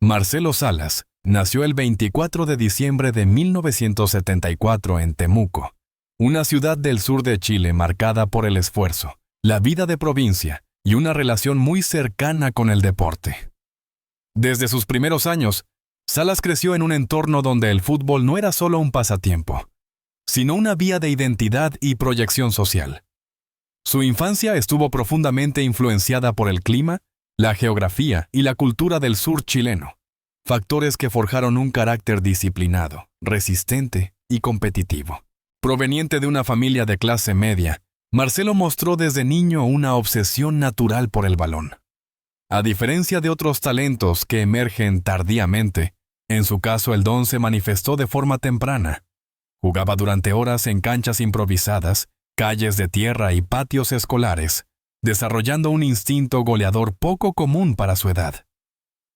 Marcelo Salas nació el 24 de diciembre de 1974 en Temuco, una ciudad del sur de Chile marcada por el esfuerzo, la vida de provincia y una relación muy cercana con el deporte. Desde sus primeros años, Salas creció en un entorno donde el fútbol no era solo un pasatiempo, sino una vía de identidad y proyección social. Su infancia estuvo profundamente influenciada por el clima, la geografía y la cultura del sur chileno, factores que forjaron un carácter disciplinado, resistente y competitivo. Proveniente de una familia de clase media, Marcelo mostró desde niño una obsesión natural por el balón. A diferencia de otros talentos que emergen tardíamente, en su caso el don se manifestó de forma temprana. Jugaba durante horas en canchas improvisadas, calles de tierra y patios escolares, desarrollando un instinto goleador poco común para su edad.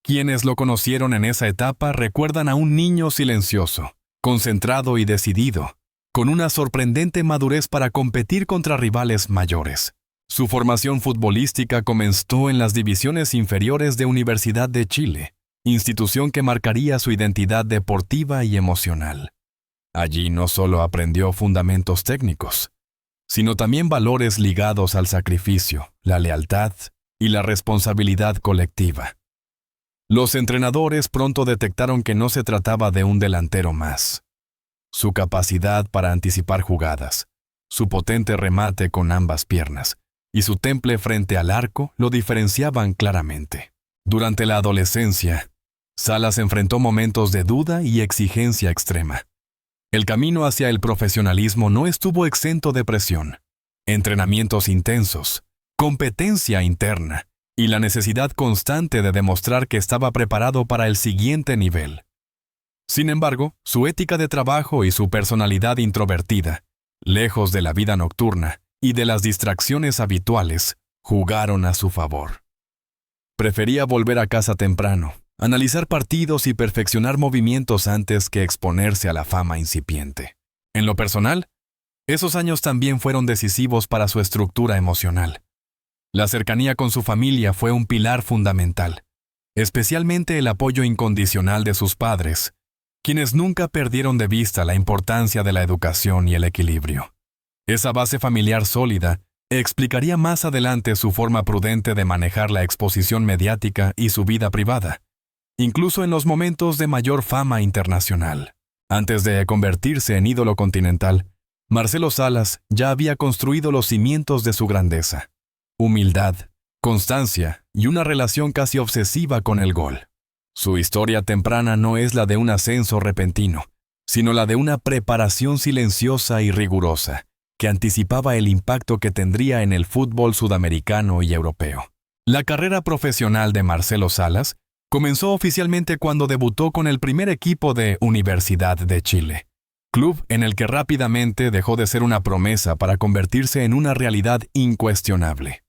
Quienes lo conocieron en esa etapa recuerdan a un niño silencioso, concentrado y decidido, con una sorprendente madurez para competir contra rivales mayores. Su formación futbolística comenzó en las divisiones inferiores de Universidad de Chile, institución que marcaría su identidad deportiva y emocional. Allí no solo aprendió fundamentos técnicos, sino también valores ligados al sacrificio, la lealtad y la responsabilidad colectiva. Los entrenadores pronto detectaron que no se trataba de un delantero más. Su capacidad para anticipar jugadas, su potente remate con ambas piernas y su temple frente al arco lo diferenciaban claramente. Durante la adolescencia, Salas enfrentó momentos de duda y exigencia extrema. El camino hacia el profesionalismo no estuvo exento de presión, entrenamientos intensos, competencia interna y la necesidad constante de demostrar que estaba preparado para el siguiente nivel. Sin embargo, su ética de trabajo y su personalidad introvertida, lejos de la vida nocturna y de las distracciones habituales, jugaron a su favor. Prefería volver a casa temprano, analizar partidos y perfeccionar movimientos antes que exponerse a la fama incipiente. En lo personal, esos años también fueron decisivos para su estructura emocional. La cercanía con su familia fue un pilar fundamental, especialmente el apoyo incondicional de sus padres, quienes nunca perdieron de vista la importancia de la educación y el equilibrio. Esa base familiar sólida explicaría más adelante su forma prudente de manejar la exposición mediática y su vida privada, incluso en los momentos de mayor fama internacional. Antes de convertirse en ídolo continental, Marcelo Salas ya había construido los cimientos de su grandeza: humildad, constancia y una relación casi obsesiva con el gol. Su historia temprana no es la de un ascenso repentino, sino la de una preparación silenciosa y rigurosa, que anticipaba el impacto que tendría en el fútbol sudamericano y europeo. La carrera profesional de Marcelo Salas comenzó oficialmente cuando debutó con el primer equipo de Universidad de Chile, club en el que rápidamente dejó de ser una promesa para convertirse en una realidad incuestionable.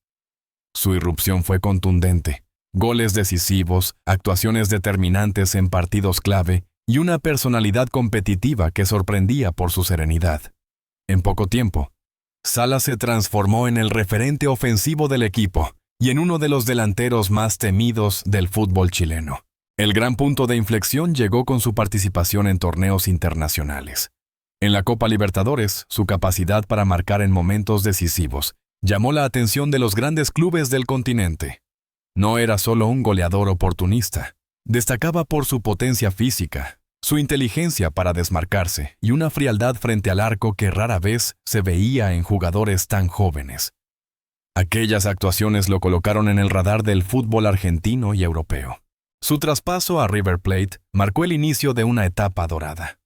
Su irrupción fue contundente: goles decisivos, actuaciones determinantes en partidos clave y una personalidad competitiva que sorprendía por su serenidad. En poco tiempo, Salas se transformó en el referente ofensivo del equipo y en uno de los delanteros más temidos del fútbol chileno. El gran punto de inflexión llegó con su participación en torneos internacionales. En la Copa Libertadores, su capacidad para marcar en momentos decisivos llamó la atención de los grandes clubes del continente. No era solo un goleador oportunista. Destacaba por su potencia física, su inteligencia para desmarcarse y una frialdad frente al arco que rara vez se veía en jugadores tan jóvenes. Aquellas actuaciones lo colocaron en el radar del fútbol argentino y europeo. Su traspaso a River Plate marcó el inicio de una etapa dorada.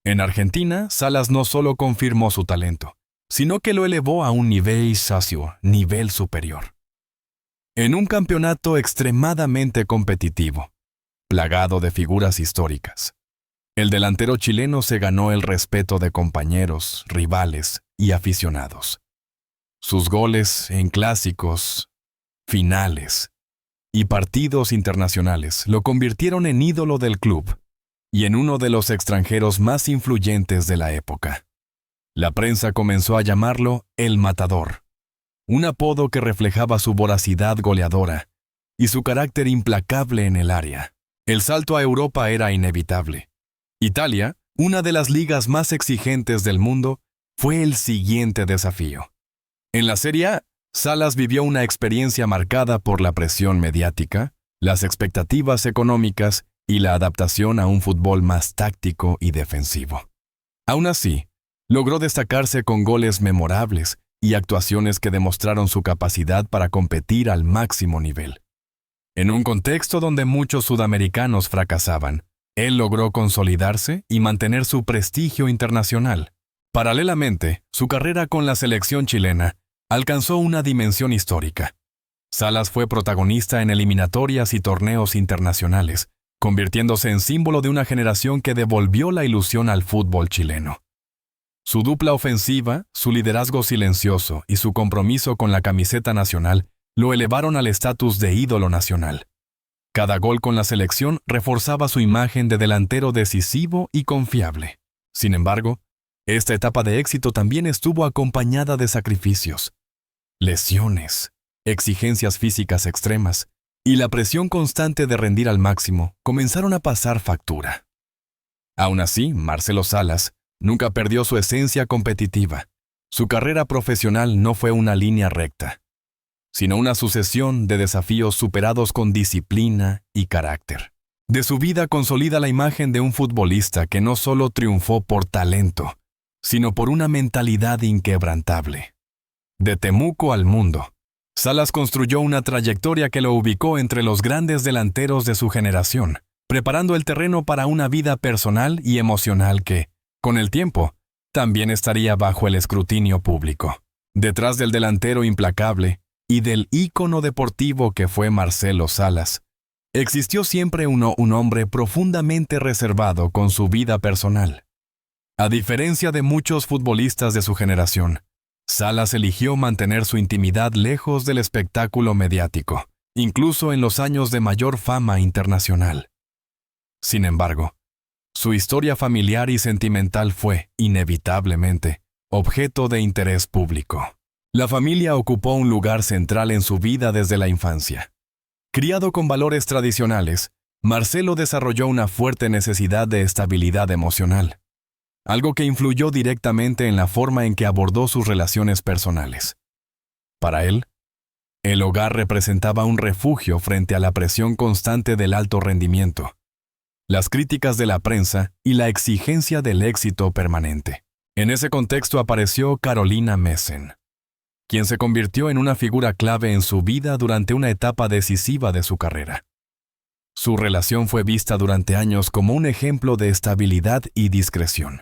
En Argentina, Salas no solo confirmó su talento, sino que lo elevó a un nivel superior. En un campeonato extremadamente competitivo, plagado de figuras históricas, el delantero chileno se ganó el respeto de compañeros, rivales y aficionados. Sus goles en clásicos, finales y partidos internacionales lo convirtieron en ídolo del club y en uno de los extranjeros más influyentes de la época. La prensa comenzó a llamarlo El Matador, un apodo que reflejaba su voracidad goleadora y su carácter implacable en el área. El salto a Europa era inevitable. Italia, una de las ligas más exigentes del mundo, fue el siguiente desafío. En la Serie A, Salas vivió una experiencia marcada por la presión mediática, las expectativas económicas y la adaptación a un fútbol más táctico y defensivo. Aún así, logró destacarse con goles memorables y actuaciones que demostraron su capacidad para competir al máximo nivel. En un contexto donde muchos sudamericanos fracasaban, él logró consolidarse y mantener su prestigio internacional. Paralelamente, su carrera con la selección chilena alcanzó una dimensión histórica. Salas fue protagonista en eliminatorias y torneos internacionales, convirtiéndose en símbolo de una generación que devolvió la ilusión al fútbol chileno. Su dupla ofensiva, su liderazgo silencioso y su compromiso con la camiseta nacional lo elevaron al estatus de ídolo nacional. Cada gol con la selección reforzaba su imagen de delantero decisivo y confiable. Sin embargo, esta etapa de éxito también estuvo acompañada de sacrificios, lesiones, exigencias físicas extremas y la presión constante de rendir al máximo comenzaron a pasar factura. Aún así, Marcelo Salas nunca perdió su esencia competitiva. Su carrera profesional no fue una línea recta, sino una sucesión de desafíos superados con disciplina y carácter. De su vida consolida la imagen de un futbolista que no solo triunfó por talento, sino por una mentalidad inquebrantable. De Temuco al mundo, Salas construyó una trayectoria que lo ubicó entre los grandes delanteros de su generación, preparando el terreno para una vida personal y emocional que, con el tiempo, también estaría bajo el escrutinio público. Detrás del delantero implacable y del ícono deportivo que fue Marcelo Salas, existió siempre un hombre profundamente reservado con su vida personal. A diferencia de muchos futbolistas de su generación, Salas eligió mantener su intimidad lejos del espectáculo mediático, incluso en los años de mayor fama internacional. Sin embargo, su historia familiar y sentimental fue, inevitablemente, objeto de interés público. La familia ocupó un lugar central en su vida desde la infancia. Criado con valores tradicionales, Marcelo desarrolló una fuerte necesidad de estabilidad emocional, algo que influyó directamente en la forma en que abordó sus relaciones personales. Para él, el hogar representaba un refugio frente a la presión constante del alto rendimiento, las críticas de la prensa y la exigencia del éxito permanente. En ese contexto apareció Carolina Messen, quien se convirtió en una figura clave en su vida durante una etapa decisiva de su carrera. Su relación fue vista durante años como un ejemplo de estabilidad y discreción.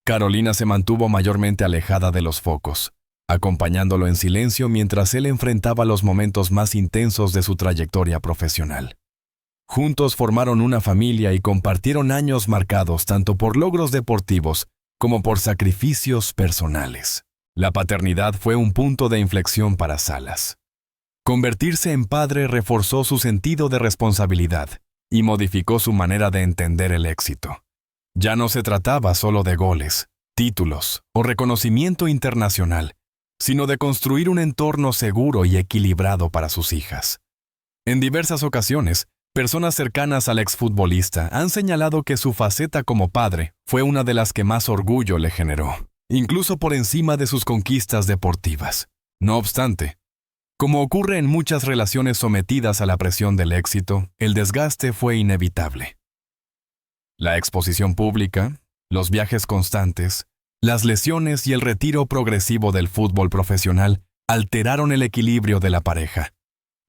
Carolina se mantuvo mayormente alejada de los focos, acompañándolo en silencio mientras él enfrentaba los momentos más intensos de su trayectoria profesional. Juntos formaron una familia y compartieron años marcados tanto por logros deportivos como por sacrificios personales. La paternidad fue un punto de inflexión para Salas. Convertirse en padre reforzó su sentido de responsabilidad y modificó su manera de entender el éxito. Ya no se trataba solo de goles, títulos o reconocimiento internacional, sino de construir un entorno seguro y equilibrado para sus hijas. En diversas ocasiones, personas cercanas al exfutbolista han señalado que su faceta como padre fue una de las que más orgullo le generó, incluso por encima de sus conquistas deportivas. No obstante, como ocurre en muchas relaciones sometidas a la presión del éxito, el desgaste fue inevitable. La exposición pública, los viajes constantes, las lesiones y el retiro progresivo del fútbol profesional alteraron el equilibrio de la pareja.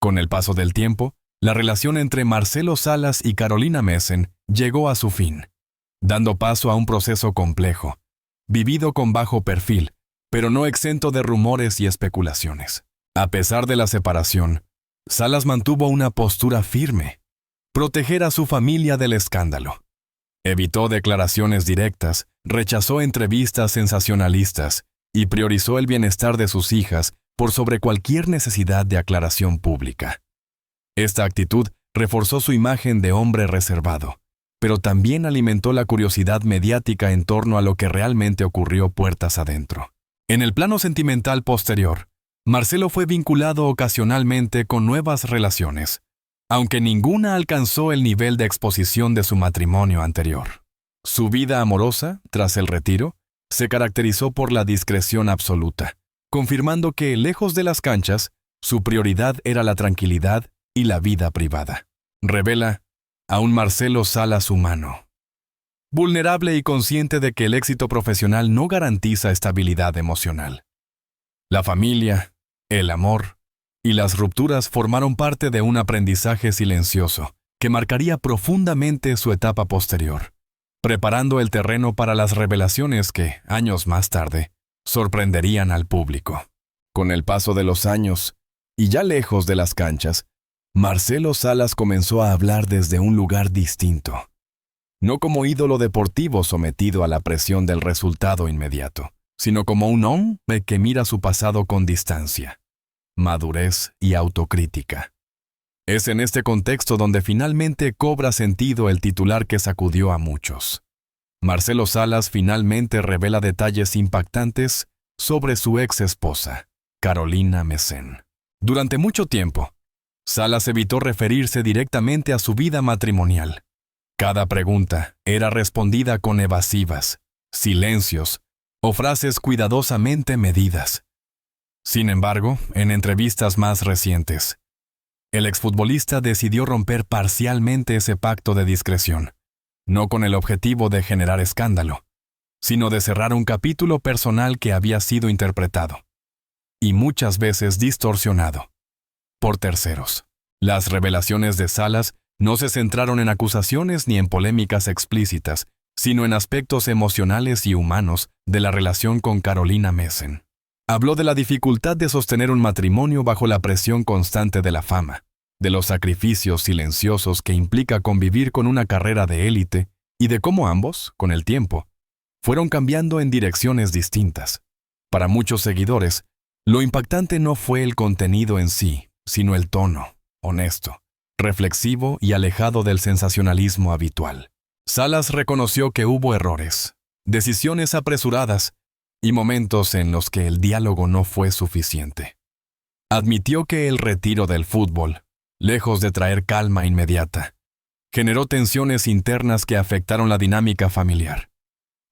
Con el paso del tiempo, la relación entre Marcelo Salas y Carolina Messen llegó a su fin, dando paso a un proceso complejo, vivido con bajo perfil, pero no exento de rumores y especulaciones. A pesar de la separación, Salas mantuvo una postura firme: proteger a su familia del escándalo. Evitó declaraciones directas, rechazó entrevistas sensacionalistas y priorizó el bienestar de sus hijas por sobre cualquier necesidad de aclaración pública. Esta actitud reforzó su imagen de hombre reservado, pero también alimentó la curiosidad mediática en torno a lo que realmente ocurrió puertas adentro. En el plano sentimental posterior, Marcelo fue vinculado ocasionalmente con nuevas relaciones, aunque ninguna alcanzó el nivel de exposición de su matrimonio anterior. Su vida amorosa, tras el retiro, se caracterizó por la discreción absoluta, confirmando que, lejos de las canchas, su prioridad era la tranquilidad y la vida privada. Revela a un Marcelo Salas humano, vulnerable y consciente de que el éxito profesional no garantiza estabilidad emocional. La familia, el amor y las rupturas formaron parte de un aprendizaje silencioso que marcaría profundamente su etapa posterior, preparando el terreno para las revelaciones que, años más tarde, sorprenderían al público. Con el paso de los años, y ya lejos de las canchas, Marcelo Salas comenzó a hablar desde un lugar distinto. No como ídolo deportivo sometido a la presión del resultado inmediato, sino como un hombre que mira su pasado con distancia, madurez y autocrítica. Es en este contexto donde finalmente cobra sentido el titular que sacudió a muchos. Marcelo Salas finalmente revela detalles impactantes sobre su ex esposa, Carolina Messen. Durante mucho tiempo, Salas evitó referirse directamente a su vida matrimonial. Cada pregunta era respondida con evasivas, silencios o frases cuidadosamente medidas. Sin embargo, en entrevistas más recientes, el exfutbolista decidió romper parcialmente ese pacto de discreción, no con el objetivo de generar escándalo, sino de cerrar un capítulo personal que había sido interpretado, y muchas veces distorsionado, por terceros. Las revelaciones de Salas no se centraron en acusaciones ni en polémicas explícitas, sino en aspectos emocionales y humanos de la relación con Carolina Messen. Habló de la dificultad de sostener un matrimonio bajo la presión constante de la fama, de los sacrificios silenciosos que implica convivir con una carrera de élite y de cómo ambos, con el tiempo, fueron cambiando en direcciones distintas. Para muchos seguidores, lo impactante no fue el contenido en sí, sino el tono, honesto, reflexivo y alejado del sensacionalismo habitual. Salas reconoció que hubo errores, decisiones apresuradas y momentos en los que el diálogo no fue suficiente. Admitió que el retiro del fútbol, lejos de traer calma inmediata, generó tensiones internas que afectaron la dinámica familiar.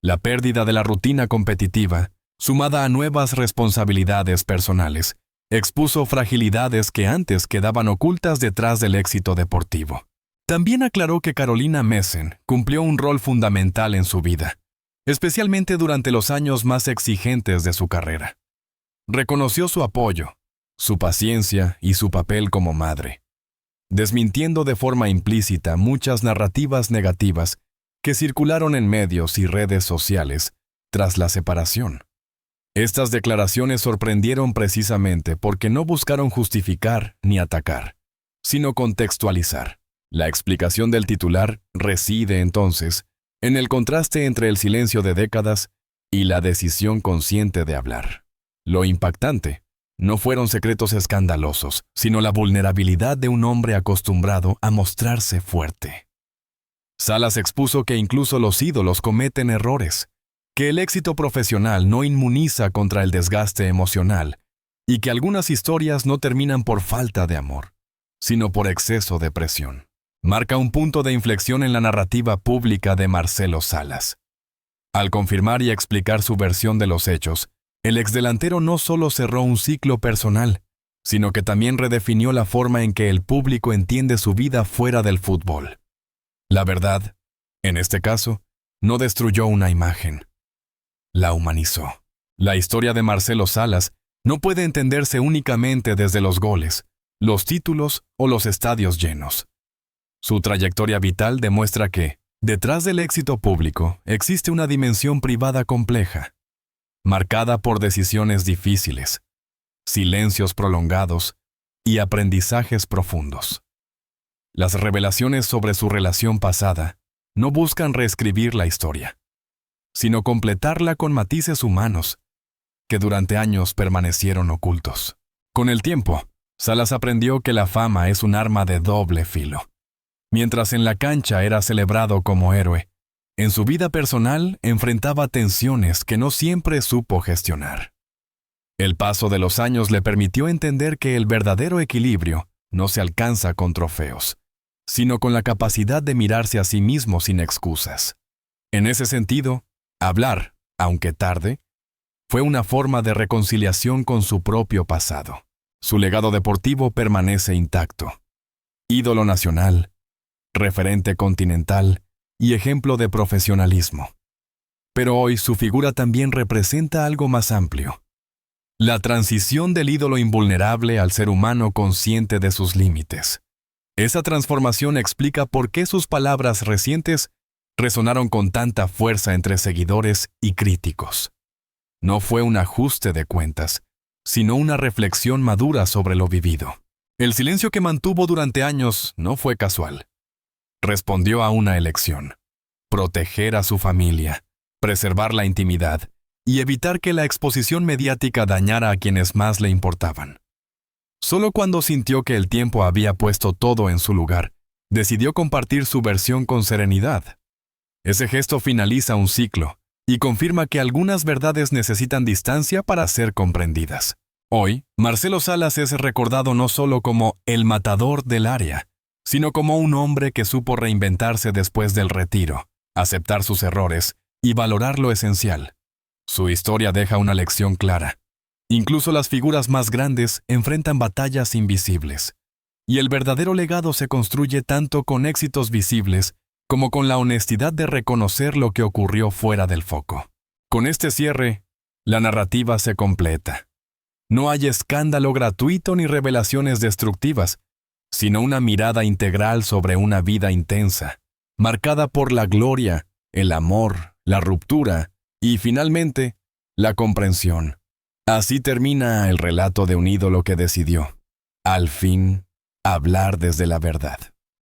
La pérdida de la rutina competitiva, sumada a nuevas responsabilidades personales, expuso fragilidades que antes quedaban ocultas detrás del éxito deportivo. También aclaró que Carolina Messen cumplió un rol fundamental en su vida, especialmente durante los años más exigentes de su carrera. Reconoció su apoyo, su paciencia y su papel como madre, desmintiendo de forma implícita muchas narrativas negativas que circularon en medios y redes sociales tras la separación. Estas declaraciones sorprendieron precisamente porque no buscaron justificar ni atacar, sino contextualizar. La explicación del titular reside, entonces, en el contraste entre el silencio de décadas y la decisión consciente de hablar. Lo impactante no fueron secretos escandalosos, sino la vulnerabilidad de un hombre acostumbrado a mostrarse fuerte. Salas expuso que incluso los ídolos cometen errores, que el éxito profesional no inmuniza contra el desgaste emocional y que algunas historias no terminan por falta de amor, sino por exceso de presión. Marca un punto de inflexión en la narrativa pública de Marcelo Salas. Al confirmar y explicar su versión de los hechos, el exdelantero no solo cerró un ciclo personal, sino que también redefinió la forma en que el público entiende su vida fuera del fútbol. La verdad, en este caso, no destruyó una imagen, la humanizó. La historia de Marcelo Salas no puede entenderse únicamente desde los goles, los títulos o los estadios llenos. Su trayectoria vital demuestra que, detrás del éxito público, existe una dimensión privada compleja, marcada por decisiones difíciles, silencios prolongados y aprendizajes profundos. Las revelaciones sobre su relación pasada no buscan reescribir la historia, sino completarla con matices humanos que durante años permanecieron ocultos. Con el tiempo, Salas aprendió que la fama es un arma de doble filo. Mientras en la cancha era celebrado como héroe, en su vida personal enfrentaba tensiones que no siempre supo gestionar. El paso de los años le permitió entender que el verdadero equilibrio no se alcanza con trofeos, sino con la capacidad de mirarse a sí mismo sin excusas. En ese sentido, hablar, aunque tarde, fue una forma de reconciliación con su propio pasado. Su legado deportivo permanece intacto. Ídolo nacional, referente continental y ejemplo de profesionalismo. Pero hoy su figura también representa algo más amplio. La transición del ídolo invulnerable al ser humano consciente de sus límites. Esa transformación explica por qué sus palabras recientes resonaron con tanta fuerza entre seguidores y críticos. No fue un ajuste de cuentas, sino una reflexión madura sobre lo vivido. El silencio que mantuvo durante años no fue casual. Respondió a una elección: proteger a su familia, preservar la intimidad y evitar que la exposición mediática dañara a quienes más le importaban. Solo cuando sintió que el tiempo había puesto todo en su lugar, decidió compartir su versión con serenidad. Ese gesto finaliza un ciclo y confirma que algunas verdades necesitan distancia para ser comprendidas. Hoy, Marcelo Salas es recordado no solo como el matador del área, sino como un hombre que supo reinventarse después del retiro, aceptar sus errores y valorar lo esencial. Su historia deja una lección clara. Incluso las figuras más grandes enfrentan batallas invisibles, y el verdadero legado se construye tanto con éxitos visibles como con la honestidad de reconocer lo que ocurrió fuera del foco. Con este cierre, la narrativa se completa. No hay escándalo gratuito ni revelaciones destructivas, sino una mirada integral sobre una vida intensa, marcada por la gloria, el amor, la ruptura y, finalmente, la comprensión. Así termina el relato de un ídolo que decidió, al fin, hablar desde la verdad.